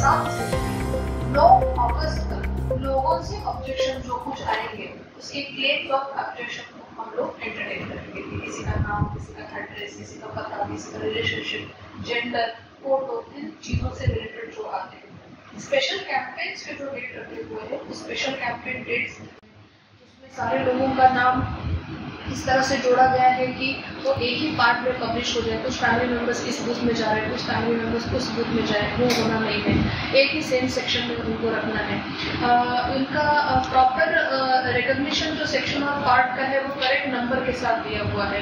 7 से 9 अगस्त तक लोगों से ऑब्जेक्शन जो कुछ आएंगे उसके क्लेम वक्त ऑब्जेक्शन को हम लोग एंटरटेन करेंगे कि किसी का नाम, किसी का एड्रेस, किसी का पता, किसी का रिलेशनशिप, जेंडर, फोटो, इन चीजों से रिलेटेड जो आते हैं। स्पेशल कैंपेन्स के जो डेट रखे हुए हैं, स्पेशल कैंपेन डेट्स उसमें सारे लोगों का नाम इस तरह से जोड़ा गया है कि वो एक ही पार्ट में पब्लिश हो जाए। कुछ फैमिली मेंबर्स इस बुक में जा रहे हैं, कुछ फैमिली मेंबर्स उस बुक में जाए, वो होना नहीं है। एक ही सेम सेक्शन में उनको रखना है। उनका प्रॉपर रिकॉग्निशन जो सेक्शन और पार्ट का है वो करेक्ट नंबर के साथ दिया हुआ है।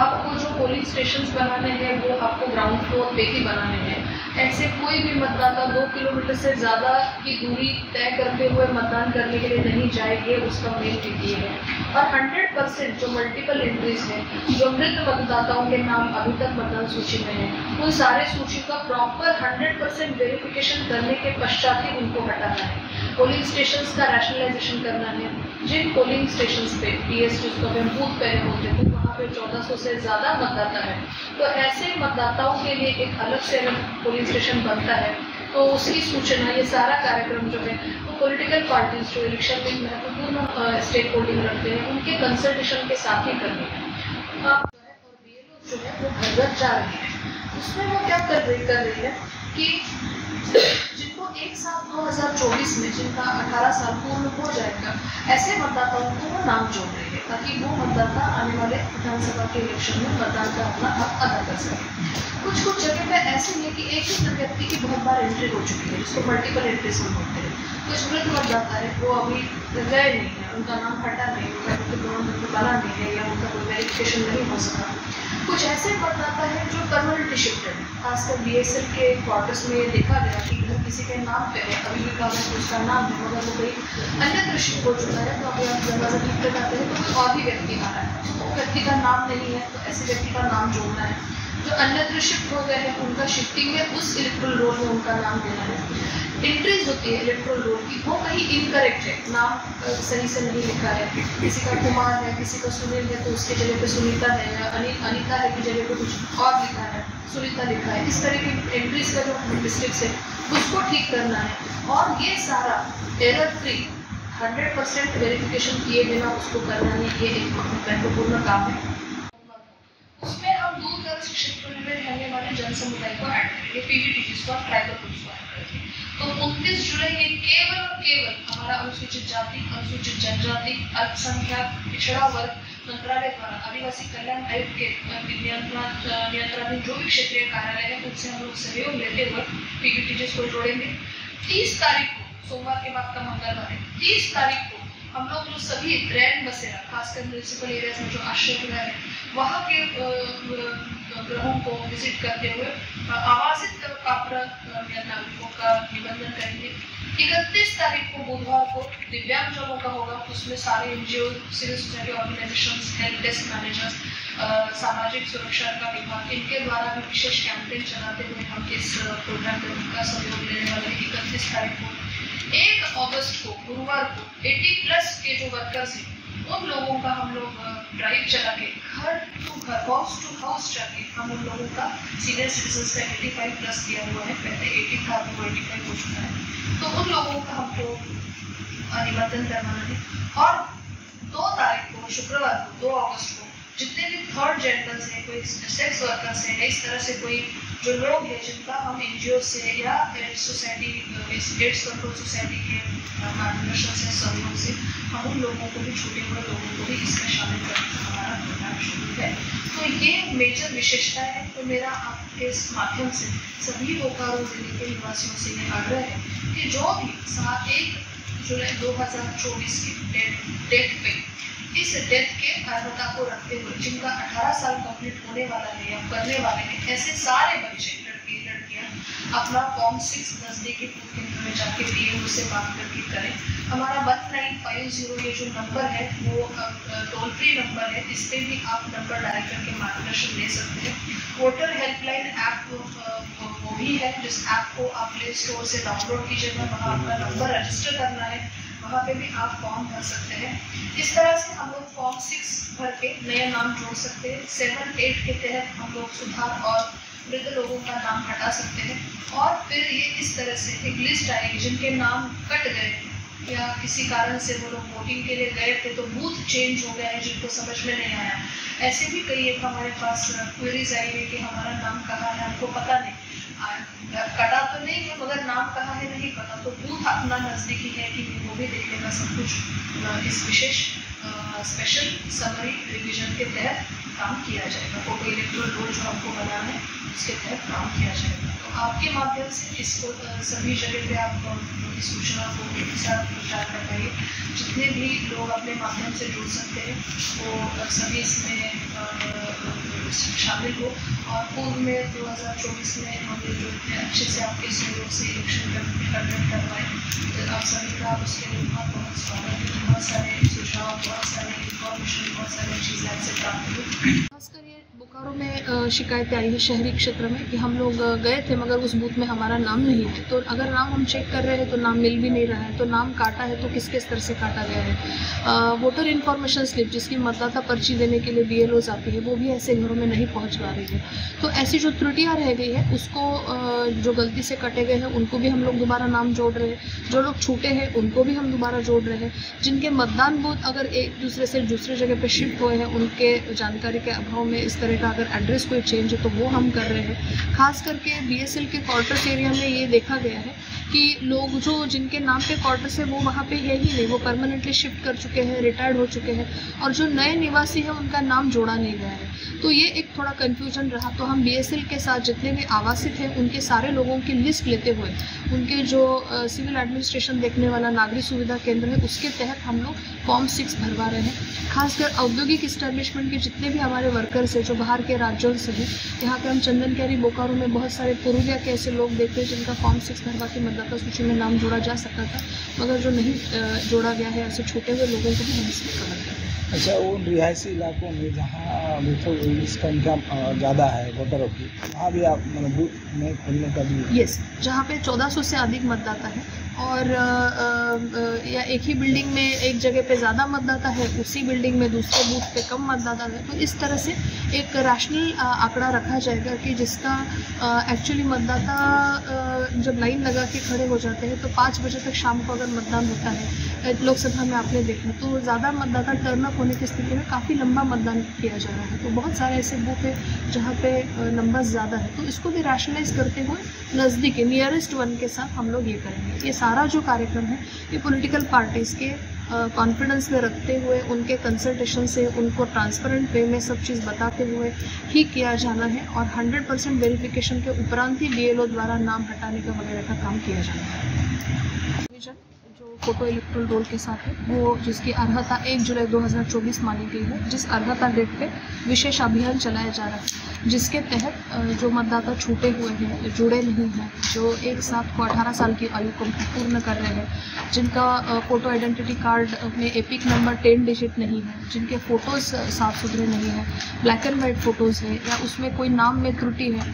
आपको जो पोलिंग स्टेशन बनाने हैं वो आपको ग्राउंड फ्लोर पे ही बनाने हैं। ऐसे कोई भी मतदाता 2 किलोमीटर से ज्यादा की दूरी तय करते हुए मतदान करने के लिए नहीं जाएंगे, उसका मेन टिकी है। और 100% जो मल्टीपल एंट्रीज हैं, जो मृत मतदाताओं के नाम अभी तक मतदान सूची में है, उन सारे सूची का प्रॉपर 100% वेरिफिकेशन करने के पश्चात ही उनको हटाना है। पोलिंग स्टेशंस का रैशनलाइजेशन करना है। जिन पोलिंग स्टेशंस पे पीएस जिसको हम बूथ पहले होते थे वहाँ पे 1400 से ज्यादा मतदाता है, तो ऐसे मतदाताओं के लिए एक अलग से पोलिंग स्टेशन बनता है। तो उसकी सूचना, ये सारा कार्यक्रम जो है वो पॉलिटिकल पार्टीज जो इलेक्शन में महत्वपूर्ण स्टेक होल्डिंग रखते हैं उनके कंसल्टेशन के साथ ही करनी है। और बीएलओ जो है वो घर घर जा रही है। उसमें वो क्या कर रही है कि जिनको 1/7/2024 में जिनका 18 साल पूर्ण हो जाएगा, ऐसे मतदाताओं को वो नाम जोड़ रही है ताकि वो मतदाता आने वाले विधानसभा के इलेक्शन में मतदान का अपना हक अदा कर सके। कुछ जगह पे ऐसे है कि एक ही व्यक्ति की बहुत बार एंट्री हो चुकी है, जिसको मल्टीपल एंट्रीज हम बोलते हैं। कुछ मृत मतदाता है वो अभी गए नहीं है, उनका नाम हटा नहीं, उनका बना नहीं है या उनका कोई वेरिफिकेशन नहीं हो सका। कुछ ऐसे मतदाता है जो परमानेंटली शिफ्टेड है। खासकर बीएसएल के क्वार्टर्स में ये देखा गया कि अगर किसी के नाम पे है, अभी भी कहा है उसका नाम है मगर वो कहीं अन्यत्र शिफ्ट हो चुका है, तो अभी आप दरवाजा ठीक लगाते हैं तो कोई और भी व्यक्ति आ रहा है, तो व्यक्ति का नाम नहीं है, तो ऐसे व्यक्ति का नाम जोड़ना है। जो अन्यत्र शिफ्ट हो गए हैं उनका शिफ्टिंग में उस इलेक्ट्रल रोल में उनका नाम देना है। एंट्रीज होती है इलेक्ट्रल रोल की, वो कहीं इनकरेक्ट है, नाम सही से नहीं लिखा है, किसी का कुमार है, किसी का सुनील है तो उसकी जगह पे सुनीता है, या अनिता है की जगह पे कुछ और लिखा है, सुनीता लिखा है। इस तरह की एंट्रीज का जो मिस्टेक्स है उसको ठीक करना है। और ये सारा एरर फ्री 100% वेरिफिकेशन किए बिना उसको करना है, ये एक महत्वपूर्ण काम है। उसमें हम दूर दराज क्षेत्रों में रहने वाले जन समुदाय को ऐड करेंगे, पीवीटी जिसको ट्राइबल ग्रुप्स को ऐड करेंगे। तो 29 जुलाई ये केवल और केवल हमारा अनुसूचित जाति, अनुसूचित जनजाति, अल्पसंख्यक, पिछड़ा वर्ग मंत्रालय द्वारा आदिवासी कल्याण आयुक्त के नियंत्रणाधीन जो भी क्षेत्रीय कार्यालय है उनसे हम लोग सहयोग लेते हुए पीवीटी जिसको जोड़ेंगे। 30 तारीख को, सोमवार के बाद का मंगलवार है, 30 तारीख को हम लोग जो सभी ग्रैंड बसेरा, खासकर म्यूनिसिपल एरियाज में जो आश्रय गृह है वहाँ के ग्रहों को विजिट करते हुए आवासित पात्र नागरिकों का निबंधन करेंगे। 31 तारीख को बुधवार को दिव्यांग जनों का होगा, उसमें सारे NGO, civil society organisations, help desk managers, सामाजिक सुरक्षा का विभाग, इनके द्वारा भी विशेष कैंपेन चलाते हुए हम इस प्रोग्राम में उनका सहयोग लेने वाले। 31 तारीख को 1 अगस्त को गुरुवार को 80+ के जो वर्कर्स हैं उन लोगों का हम लोग ड्राइव चला के घर टू घर, हाउस टू हाउस जाके हम उन लोगों का सीनियर सिटीजन्स का 85+ दिया हुआ है, पहले 80 था तो 85 हो चुका है, तो उन लोगों का हमको निबंधन करवाना है। और 2 तारीख को शुक्रवार को 2 अगस्त को जितने भी थर्ड जेंडर्स हैं, कोई सेक्स वर्कर्स हैं, इस तरह से कोई जो लोग हैं जिनका हम एनजीओ से या सोसाइटी, एड्स कंट्रोल सोसाइटी के मार्गदर्शन से, सहयोग से हम उन लोगों को भी, छूटे हुए लोगों को भी इसमें शामिल करने का हमारा प्रोग्राम शुरू है। तो ये मेजर विशेषता है। तो मेरा आपके इस माध्यम से सभी बोकारो जिले के निवासियों से ये आग्रह है कि जो भी 1 जुलाई 2024 के डेट पे इस डेट के अर्हता को रखते हुए जिनका 18 साल कंप्लीट होने वाला है या करने वाले हैं, ऐसे सारे बच्चे, लड़के लड़कियां अपना फॉर्म 6 नजदीकी बूथ केंद्र में जाके बीएलओ से बात करके करें। हमारा 1950 ये जो नंबर है वो टोल फ्री नंबर है, इस पर भी आप नंबर डायल करके मार्गदर्शन ले सकते हैं। वोटर हेल्पलाइन ऐप वो भी है, जिस ऐप को आप प्ले स्टोर से डाउनलोड कीजिएगा, वहाँ आपका नंबर रजिस्टर करना है, वहाँ पे भी आप फॉर्म भर सकते हैं। इस तरह से हम लोग फॉर्म 6 भर के नया नाम जोड़ सकते हैं। 7-8 के तहत हम लोग सुधार और वृद्ध लोगों का नाम हटा सकते हैं। और फिर ये इस तरह से एक लिस्ट आएगी जिनके नाम कट गए या किसी कारण से वो लोग वोटिंग के लिए गए थे तो बूथ चेंज हो गया है जिनको समझ में नहीं आया। ऐसे भी कई एक हमारे पास क्वेरीज आई है कि हमारा नाम कहाँ है हमको पता नहीं, कटा तो नहीं है मगर नाम कहाँ है नहीं पता, तो बूथ अपना नज़दीकी है कि वो भी देख लेगा सब कुछ। इस विशेष स्पेशल समरी रिविजन के तहत काम किया जाएगा। फोटो इलेक्ट्रल रोल जो हमको बनाना है उसके तहत काम किया जाएगा। तो आपके माध्यम से इसको सभी जगह पे आप इस सूचना को एक साथ प्रचार कर पाइए। जितने भी लोग अपने माध्यम से जुड़ सकते हैं वो सभी इसमें शामिल हो। और पूर्व में 2024 में हमने जो इतने अच्छे से आपके सहयोग से इलेक्शन कंडक्ट करवाए, तो आप सभी का उसके लिए बहुत बहुत स्वागत है। बहुत सारे सुझाव, बहुत सारे इन्फॉर्मेशन, बहुत सारी चीज़ें आपसे प्राप्त हुई। खासकर ये बोकारो में शिकायतें आई है शहरी क्षेत्र में कि हम लोग गए थे मगर उस बूथ में हमारा नाम नहीं है। तो अगर नाम हम चेक कर रहे हैं तो नाम मिल भी नहीं रहा है, तो नाम काटा है तो किसके स्तर से काटा गया है। वोटर इन्फॉर्मेशन स्लिप जिसकी मतदाता पर्ची देने के लिए BLOs आती है वो भी ऐसे घरों में नहीं पहुंच पा रही है। तो ऐसी जो त्रुटियां रह गई है उसको जो गलती से कटे गए हैं उनको भी हम लोग दोबारा नाम जोड़ रहे हैं, जो लोग छूटे हैं उनको भी हम दोबारा जोड़ रहे हैं। जिनके मतदान बूथ अगर एक दूसरे से दूसरे जगह पे शिफ्ट हुए हैं उनके जानकारी के अभाव में इस तरह का अगर एड्रेस कोई चेंज है तो वो हम कर रहे हैं। खास करके BSL के क्वार्टर्स एरिया में ये देखा गया है कि लोग जो जिनके नाम पे क्वार्टर्स है वो वहाँ पे है ही नहीं, वो परमानेंटली शिफ्ट कर चुके हैं, रिटायर्ड हो चुके हैं, और जो नए निवासी हैं उनका नाम जोड़ा नहीं गया है। तो ये एक थोड़ा कन्फ्यूजन रहा। तो हम BSL के साथ जितने भी आवासित हैं उनके सारे लोगों की लिस्ट लेते हुए उनके जो सिविल एडमिनिस्ट्रेशन देखने वाला नागरिक सुविधा केंद्र है उसके तहत हम लोग फॉर्म 6 भरवा रहे हैं। खासकर औद्योगिक इस्टेब्लिशमेंट के जितने भी हमारे वर्कर्स हैं जो बाहर के राज्यों से हैं, यहाँ पे हम चंदन कैरी बोकारो में बहुत सारे पुरुलिया के ऐसे लोग देखते हैं जिनका फॉर्म 6 भरवा के मतदाता सूची में नाम जोड़ा जा सकता था मगर जो नहीं जोड़ा गया है, ऐसे छूटे हुए लोगों को भी हम इसमें कवर करते हैं। अच्छा, उन रिहायशी इलाकों में जहाँ बूथों की संख्या ज़्यादा है वोटरों की, वहाँ भी आप बूथ में खोलने का भी? यस, जहाँ पे 1400 से अधिक मतदाता है और या एक ही बिल्डिंग में एक जगह पे ज़्यादा मतदाता है, उसी बिल्डिंग में दूसरे बूथ पे कम मतदाता है, तो इस तरह से एक रैशनल आंकड़ा रखा जाएगा कि जिसका एक्चुअली मतदाता जब लाइन लगा के खड़े हो जाते हैं तो 5 बजे तक शाम को अगर मतदान होता है लोकसभा में आपने देखा तो ज़्यादा मतदाता टर्न अप होने की स्थिति में काफ़ी लंबा मतदान किया जा रहा है। तो बहुत सारे ऐसे बूथ है जहाँ पे नंबर ज़्यादा है, तो इसको भी रैशनलाइज करते हुए नज़दीक नियरेस्ट वन के साथ हम लोग ये करेंगे। ये सारा जो कार्यक्रम है ये पॉलिटिकल पार्टीज़ के कॉन्फिडेंस में रखते हुए उनके कंसल्टेशन से उनको ट्रांसपेरेंट वे में सब चीज़ बताते हुए ही किया जाना है और 100% वेरिफिकेशन के उपरांत ही BLO द्वारा नाम हटाने का वगैरह का काम किया जाना है। जो फोटो इलेक्ट्रल रोल के साथ है वो जिसकी अर्हता 1 जुलाई 2024 मानी गई है, जिस अर्हता डेट पे विशेष अभियान चलाया जा रहा है जिसके तहत जो मतदाता छूटे हुए हैं, जुड़े नहीं हैं, जो एक साथ को 18 साल की आयु को पूर्ण कर रहे हैं, जिनका फोटो आइडेंटिटी कार्ड में एपिक नंबर 10 डिजिट नहीं है, जिनके फ़ोटोज़ साफ सुथरे नहीं हैं, ब्लैक एंड वाइट फ़ोटोज़ हैं या उसमें कोई नाम में त्रुटि है,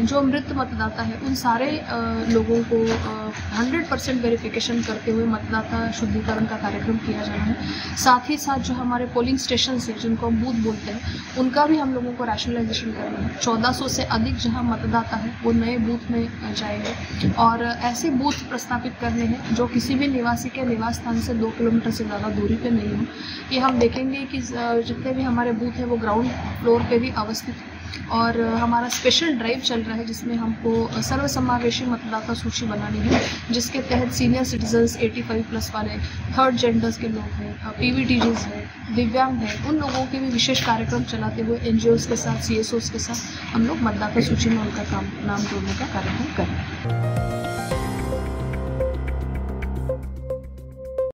जो मृत मतदाता है उन सारे लोगों को 100% वेरिफिकेशन करते हुए मतदाता शुद्धिकरण का कार्यक्रम किया जाना है। साथ ही साथ जो हमारे पोलिंग स्टेशन है जिनको हम बूथ बोलते हैं उनका भी हम लोगों को रैशनलाइजेशन करना है। 1400 से अधिक जहां मतदाता है वो नए बूथ में जाएंगे और ऐसे बूथ प्रस्तावित करने हैं जो किसी भी निवासी के निवास स्थान से 2 किलोमीटर से ज़्यादा दूरी पे नहीं हो। ये हम देखेंगे कि जितने भी हमारे बूथ हैं वो ग्राउंड फ्लोर पे भी अवस्थित है और हमारा स्पेशल ड्राइव चल रहा है जिसमें हमको सर्वसमावेशी मतदाता सूची बनानी है, जिसके तहत सीनियर सिटीजन्स 85+ वाले, थर्ड जेंडर्स के लोग हैं, PVTGs हैं, दिव्यांग हैं, उन लोगों के भी विशेष कार्यक्रम चलाते हुए NGOs के साथ, CSOs के साथ हम लोग मतदाता सूची में उनका नाम जोड़ने का कार्यक्रम करें।